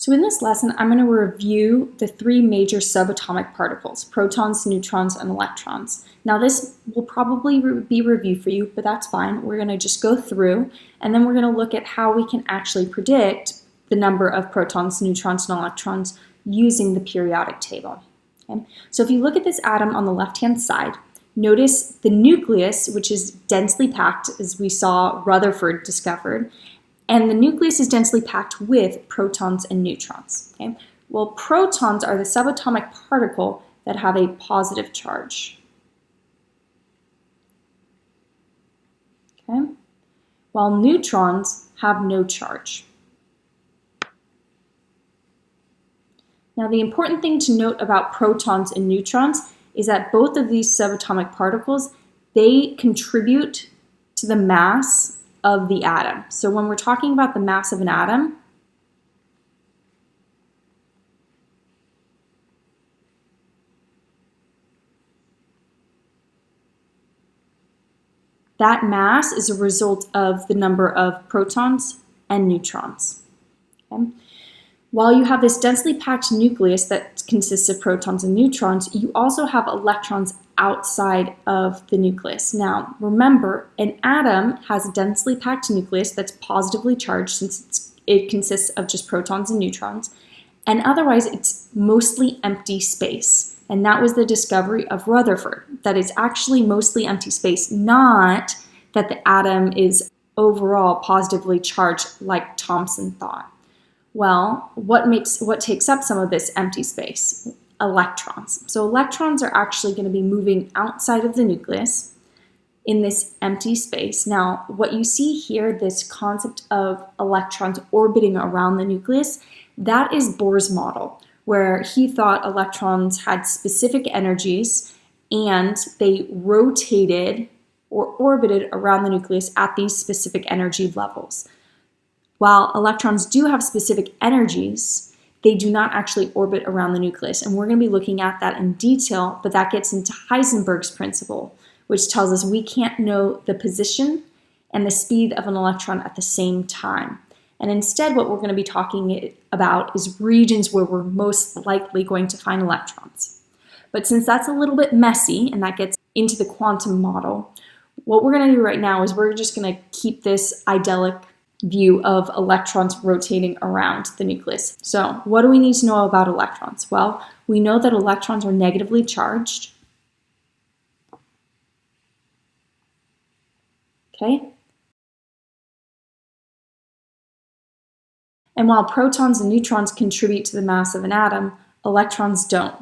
So in this lesson, I'm going to review the three major subatomic particles, protons, neutrons, and electrons. Now this will probably be review for you, but that's fine. We're going to just go through, and then we're going to look at how we can actually predict the number of protons, neutrons, and electrons using the periodic table. Okay? So if you look at this atom on the left-hand side, notice the nucleus, which is densely packed, as we saw Rutherford discovered, and the nucleus is densely packed with protons and neutrons. Okay? Well, protons are the subatomic particle that have a positive charge. Okay? While neutrons have no charge. Now, the important thing to note about protons and neutrons is that both of these subatomic particles, they contribute to the mass of the atom. So when we're talking about the mass of an atom, that mass is a result of the number of protons and neutrons. Okay? While you have this densely packed nucleus that consists of protons and neutrons, you also have electrons outside of the nucleus. Now, remember, an atom has a densely packed nucleus that's positively charged since it consists of just protons and neutrons, and otherwise it's mostly empty space. And that was the discovery of Rutherford, that it's actually mostly empty space, not that the atom is overall positively charged like Thomson thought. Well, what takes up some of this empty space? Electrons. So electrons are actually going to be moving outside of the nucleus in this empty space. Now, what you see here, this concept of electrons orbiting around the nucleus, that is Bohr's model, where he thought electrons had specific energies and they rotated or orbited around the nucleus at these specific energy levels. While electrons do have specific energies, they do not actually orbit around the nucleus. And we're going to be looking at that in detail, but that gets into Heisenberg's principle, which tells us we can't know the position and the speed of an electron at the same time. And instead, what we're going to be talking about is regions where we're most likely going to find electrons. But since that's a little bit messy, and that gets into the quantum model, what we're going to do right now is we're just going to keep this idyllic view of electrons rotating around the nucleus. So what do we need to know about electrons? Well, we know that electrons are negatively charged. Okay? And while protons and neutrons contribute to the mass of an atom, electrons don't.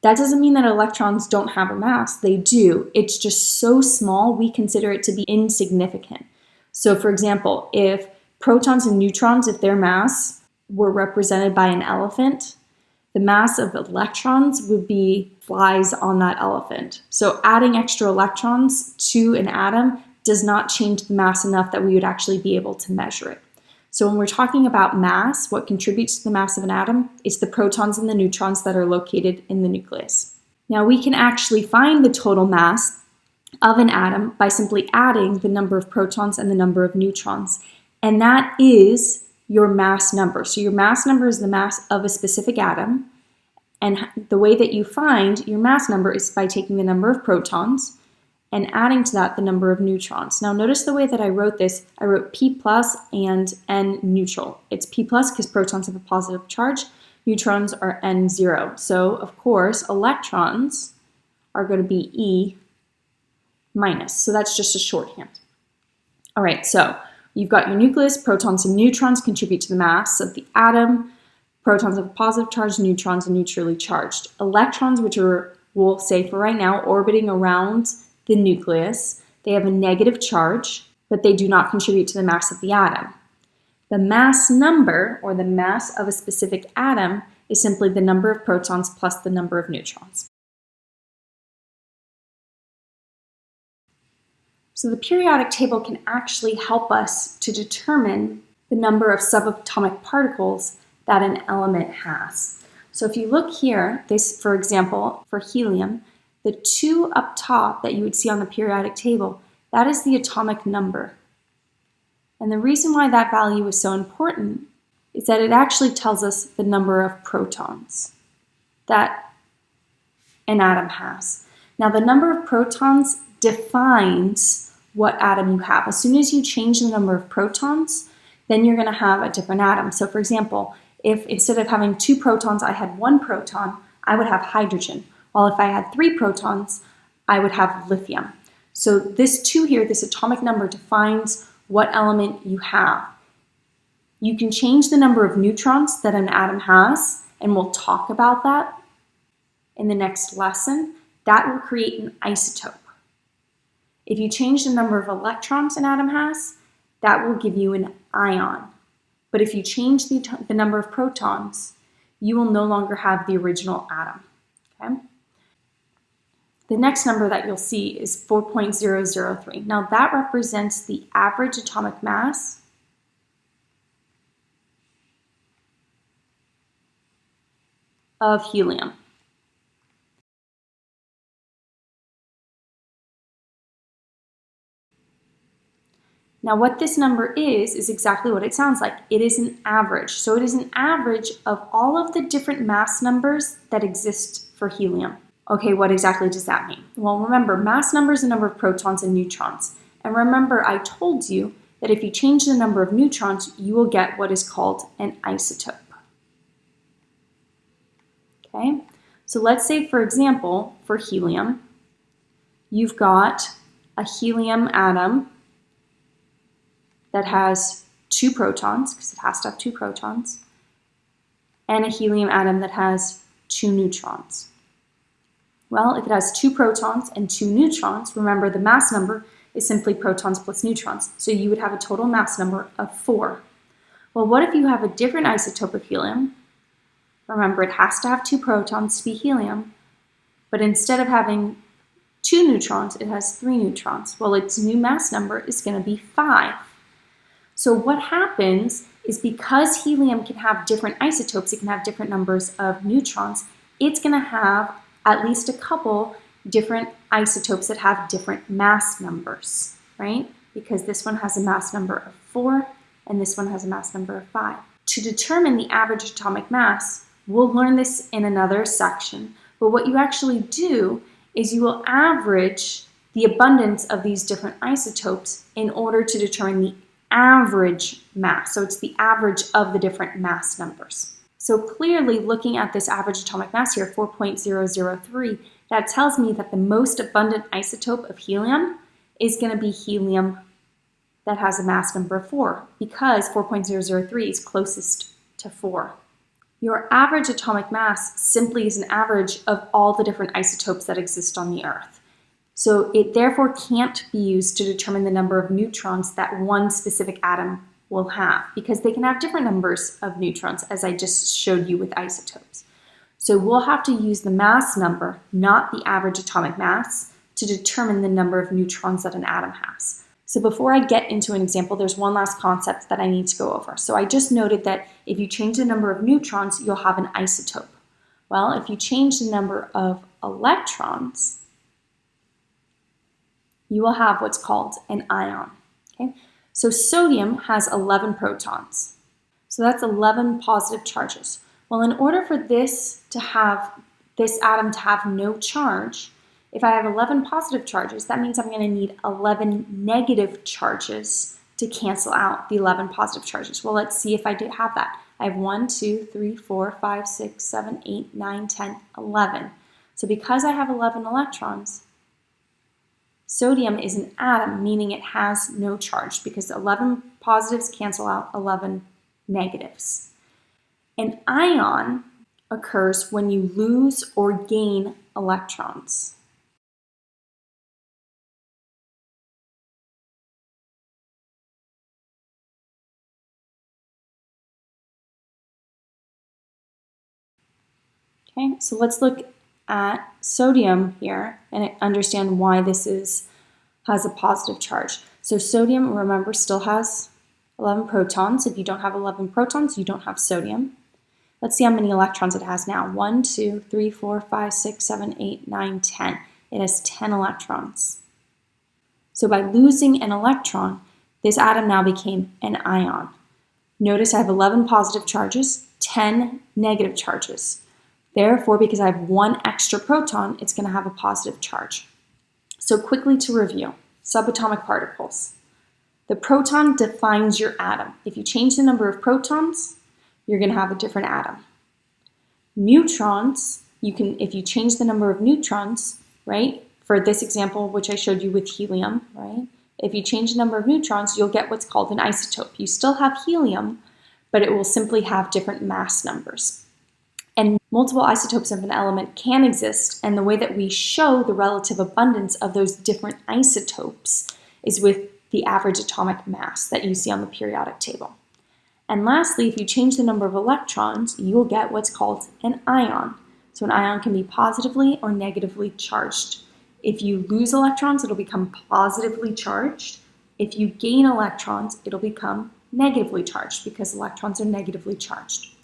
That doesn't mean that electrons don't have a mass. They do. It's just so small, we consider it to be insignificant. So for example, if protons and neutrons, if their mass were represented by an elephant, the mass of electrons would be flies on that elephant. So adding extra electrons to an atom does not change the mass enough that we would actually be able to measure it. So when we're talking about mass, what contributes to the mass of an atom, it's the protons and the neutrons that are located in the nucleus. Now we can actually find the total mass of an atom by simply adding the number of protons and the number of neutrons. And that is your mass number. So your mass number is the mass of a specific atom. And the way that you find your mass number is by taking the number of protons and adding to that the number of neutrons. Now notice the way that I wrote this. I wrote P plus and N neutral. It's P plus because protons have a positive charge. Neutrons are N0. So of course, electrons are going to be E minus. So that's just a shorthand. All right, so you've got your nucleus, protons and neutrons contribute to the mass of the atom. Protons have a positive charge, neutrons are neutrally charged. Electrons, which are, we'll say for right now, orbiting around the nucleus, they have a negative charge, but they do not contribute to the mass of the atom. The mass number, or the mass of a specific atom, is simply the number of protons plus the number of neutrons. So the periodic table can actually help us to determine the number of subatomic particles that an element has. So if you look here, this, for example, for helium, the 2 up top that you would see on the periodic table, that is the atomic number. And the reason why that value is so important is that it actually tells us the number of protons that an atom has. Now, the number of protons defines what atom you have. As soon as you change the number of protons, then you're going to have a different atom. So for example, if instead of having 2 protons, I had 1 proton, I would have hydrogen. While if I had 3 protons, I would have lithium. So this 2 here, this atomic number, defines what element you have. You can change the number of neutrons that an atom has, and we'll talk about that in the next lesson. That will create an isotope. If you change the number of electrons an atom has, that will give you an ion. But if you change the number of protons, you will no longer have the original atom. Okay? The next number that you'll see is 4.003. Now that represents the average atomic mass of helium. Now what this number is exactly what it sounds like. It is an average. So it is an average of all of the different mass numbers that exist for helium. Okay, what exactly does that mean? Well, remember, mass number is the number of protons and neutrons. And remember, I told you that if you change the number of neutrons, you will get what is called an isotope. Okay, so let's say, for example, for helium, you've got a helium atom that has 2 protons, because it has to have 2 protons, and a helium atom that has 2 neutrons. Well, if it has 2 protons and 2 neutrons, remember the mass number is simply protons plus neutrons, so you would have a total mass number of 4. Well, what if you have a different isotope of helium? Remember, it has to have 2 protons to be helium, but instead of having 2 neutrons, it has 3 neutrons. Well, its new mass number is going to be 5. So what happens is because helium can have different isotopes, it can have different numbers of neutrons, it's going to have at least a couple different isotopes that have different mass numbers, right? Because this one has a mass number of 4 and this one has a mass number of 5. To determine the average atomic mass, we'll learn this in another section, but what you actually do is you will average the abundance of these different isotopes in order to determine the average mass. So it's the average of the different mass numbers. So clearly, looking at this average atomic mass here, 4.003, that tells me that the most abundant isotope of helium is going to be helium that has a mass number of 4, because 4.003 is closest to 4. Your average atomic mass simply is an average of all the different isotopes that exist on the Earth. So it therefore can't be used to determine the number of neutrons that one specific atom will have, because they can have different numbers of neutrons, as I just showed you with isotopes. So we'll have to use the mass number, not the average atomic mass, to determine the number of neutrons that an atom has. So before I get into an example, there's one last concept that I need to go over. So I just noted that if you change the number of neutrons, you'll have an isotope. Well, if you change the number of electrons, you will have what's called an ion. Okay? So sodium has 11 protons. So that's 11 positive charges. Well, in order for this atom to have no charge, if I have 11 positive charges, that means I'm going to need 11 negative charges to cancel out the 11 positive charges. Well, let's see if I do have that. I have 1, 2, 3, 4, 5, 6, 7, 8, 9, 10, 11. So because I have 11 electrons, sodium is an atom, meaning it has no charge, because 11 positives cancel out 11 negatives. An ion occurs when you lose or gain electrons. Okay, so let's look at sodium here and understand why this has a positive charge. So sodium, remember, still has 11 protons. If you don't have 11 protons, you don't have sodium. Let's see how many electrons it has now. 1, 2, 3, 4, 5, 6, 7, 8, 9, 10. It has 10 electrons. So by losing an electron, this atom now became an ion. Notice I have 11 positive charges, 10 negative charges. Therefore, because I have one extra proton, it's going to have a positive charge. So quickly to review, subatomic particles. The proton defines your atom. If you change the number of protons, you're going to have a different atom. Neutrons, if you change the number of neutrons, right? For this example, which I showed you with helium, right? If you change the number of neutrons, you'll get what's called an isotope. You still have helium, but it will simply have different mass numbers. And multiple isotopes of an element can exist, and the way that we show the relative abundance of those different isotopes is with the average atomic mass that you see on the periodic table. And lastly, if you change the number of electrons, you will get what's called an ion. So an ion can be positively or negatively charged. If you lose electrons, it'll become positively charged. If you gain electrons, it'll become negatively charged because electrons are negatively charged.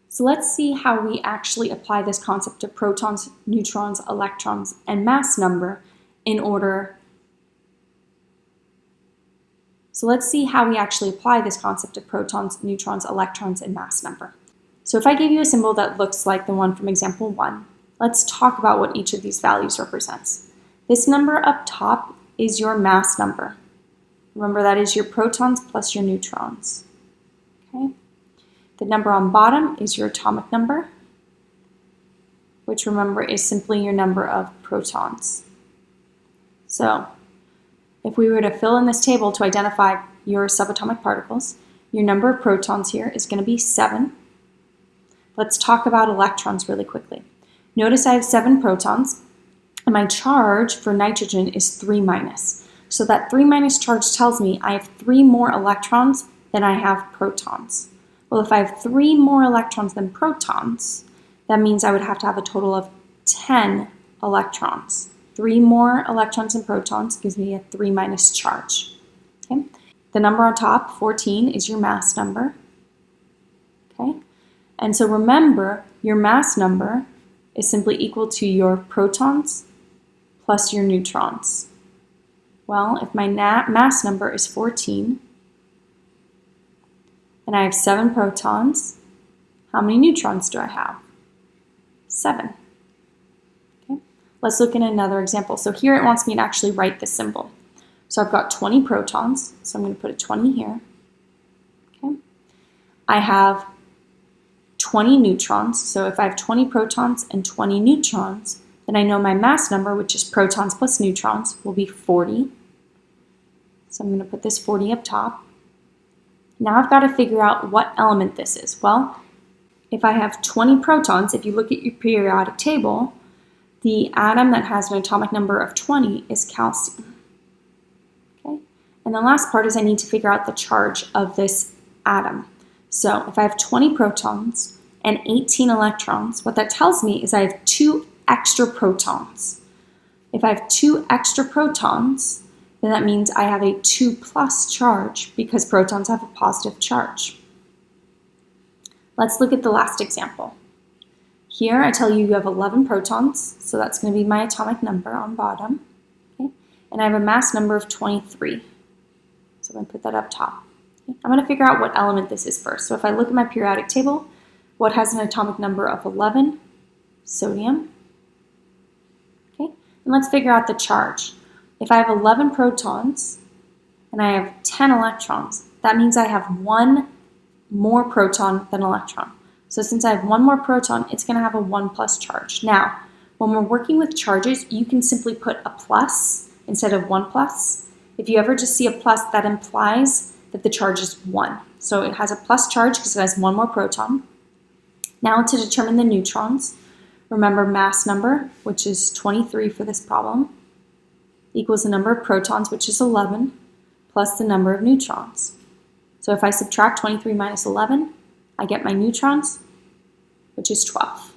So let's see how we actually apply this concept to protons, neutrons, electrons, and mass number in order. So let's see how we actually apply this concept of protons, neutrons, electrons, and mass number. So if I give you a symbol that looks like the one from example 1, let's talk about what each of these values represents. This number up top is your mass number. Remember, that is your protons plus your neutrons. Okay? The number on bottom is your atomic number, which remember is simply your number of protons. So if we were to fill in this table to identify your subatomic particles, your number of protons here is going to be 7. Let's talk about electrons really quickly. Notice I have 7 protons, and my charge for nitrogen is 3-. So that 3- charge tells me I have 3 more electrons than I have protons. Well, if I have 3 more electrons than protons, that means I would have to have a total of 10 electrons. 3 more electrons and protons gives me a 3- charge. Okay? The number on top, 14, is your mass number. Okay? And so remember, your mass number is simply equal to your protons plus your neutrons. Well, if my mass number is 14, and I have 7 protons, how many neutrons do I have? 7. Okay. Let's look at another example. So here it wants me to actually write the symbol. So I've got 20 protons, so I'm going to put a 20 here. Okay. I have 20 neutrons, so if I have 20 protons and 20 neutrons, then I know my mass number, which is protons plus neutrons, will be 40. So I'm going to put this 40 up top. Now I've got to figure out what element this is. Well, if I have 20 protons, if you look at your periodic table, the atom that has an atomic number of 20 is calcium. Okay? And the last part is I need to figure out the charge of this atom. So if I have 20 protons and 18 electrons, what that tells me is I have 2 extra protons. If I have 2 extra protons, then that means I have a 2+ charge because protons have a positive charge. Let's look at the last example. Here I tell you have 11 protons, so that's going to be my atomic number on bottom. Okay? And I have a mass number of 23. So I'm going to put that up top. Okay? I'm going to figure out what element this is first. So if I look at my periodic table, what has an atomic number of 11? Sodium. Okay? And let's figure out the charge. If I have 11 protons and I have 10 electrons, that means I have 1 more proton than electron. So since I have 1 more proton, it's going to have a 1+ charge. Now, when we're working with charges, you can simply put a plus instead of 1+. If you ever just see a plus, that implies that the charge is 1. So it has a plus charge because it has 1 more proton. Now to determine the neutrons, remember mass number, which is 23 for this problem, equals the number of protons, which is 11, plus the number of neutrons. So if I subtract 23 minus 11, I get my neutrons, which is 12.